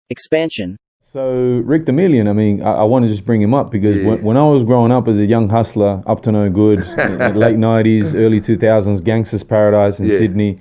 Expansion. So Rick Damelian, I mean, I want to just bring him up because Yeah. when I was growing up as a young hustler, up to no good, late 90s, early 2000s, gangsters paradise in Yeah. Sydney,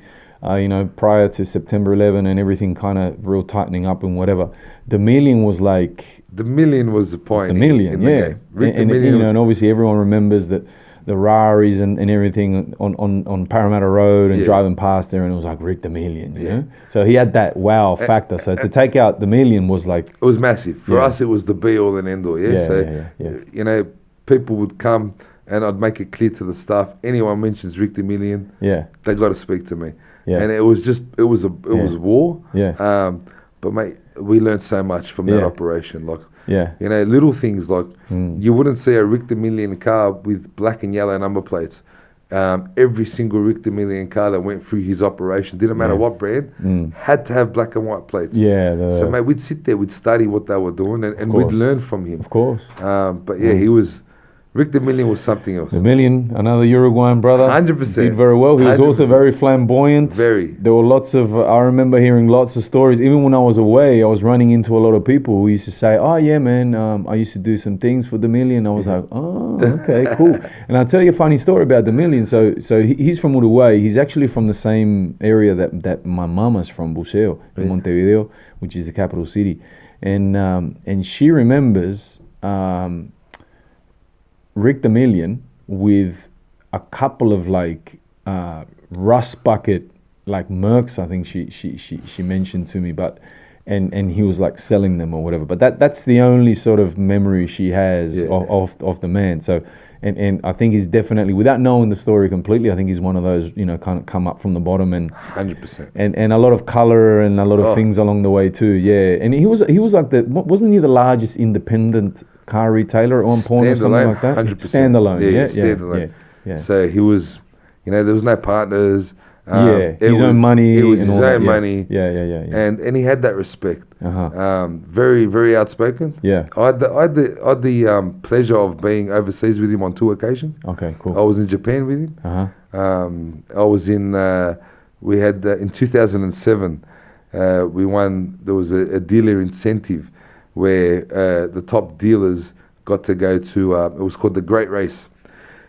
prior to September 11 and everything kind of real tightening up and whatever. Damelian was like Damelian was the point. Damelian, in the yeah. game. Rick And Damelian was, and obviously everyone remembers that the Raris and everything on Parramatta Road and Yeah. driving past there, and it was like Rick Damelian, you Yeah. know? So he had that wow factor. So to take out Damelian was like, it was massive. For Yeah. us, it was the be all and end all. Yeah. Yeah, So, yeah. you know, people would come and I'd make it clear to the staff, anyone mentions Rick Damelian, yeah, they got to speak to me. Yeah. And it was war. Yeah. But mate, we learned so much from that Yeah. operation. Like, yeah, you know, little things like you wouldn't see a Rick Damelian car with black and yellow number plates. Every single Rick Damelian car that went through his operation, didn't matter Yeah. what brand, had to have black and white plates. yeah. So mate, we'd sit there, we'd study what they were doing, and we'd course. learn from him. Of course. But yeah, Rick Damelian was something else. Damelian, another Uruguayan brother. 100%. Did very well. He was also 100%. very flamboyant. Very. There were lots of, I remember hearing lots of stories. Even when I was away, I was running into a lot of people who used to say, oh yeah, man, I used to do some things for Damelian. I was like, oh, okay, cool. And I'll tell you a funny story about Damelian. So he's from Uruguay. He's actually from the same area that my mama's from, Buceo, in Montevideo, which is the capital city. And she remembers Rick Damelian with a couple of like rust bucket like Mercs, I think she mentioned to me, but and he was like selling them or whatever. But that's the only sort of memory she has of the man. So and I think he's definitely, without knowing the story completely, I think he's one of those, kind of come up from the bottom 100%. and a lot of color and a lot of things along the way too. Yeah, and he was like wasn't he the largest independent car retailer at one point or something like that? 100%. Standalone. Yeah. Standalone. Yeah. So he was, there was no partners. His own money. It was and his all own that. money. Yeah. And he had that respect. Uh-huh. Very, very outspoken. Yeah. I had the pleasure of being overseas with him on 2 occasions. Okay, I cool. was in Japan with him. Uh-huh. I was in. We had in 2007. We won. There was a dealer incentive where the top dealers got to go to. It was called the Great Race.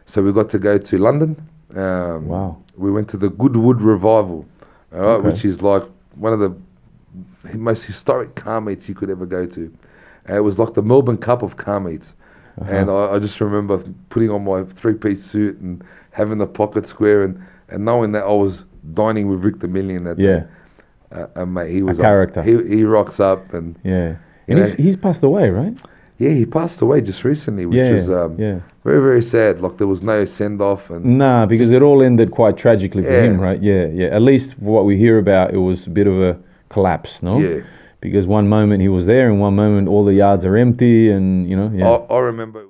So we got to go to London. Wow. We went to the Goodwood Revival, all right, Okay. which is like one of the most historic car meets you could ever go to. It was like the Melbourne Cup of car meets. And I just remember putting on my 3-piece suit and having the pocket square and knowing that I was dining with Rick Damelian that day. And mate, he was A character. He rocks up and Yeah. You And know- he's passed away, right? yeah, he passed away just recently, which Yeah, is yeah. very, very sad. Like there was no send off and Nah, because it all ended quite tragically for Yeah. him, right? Yeah. At least for what we hear about, it was a bit of a collapse, no? Yeah. Because one moment he was there, and one moment all the yards are empty, and yeah. I remember.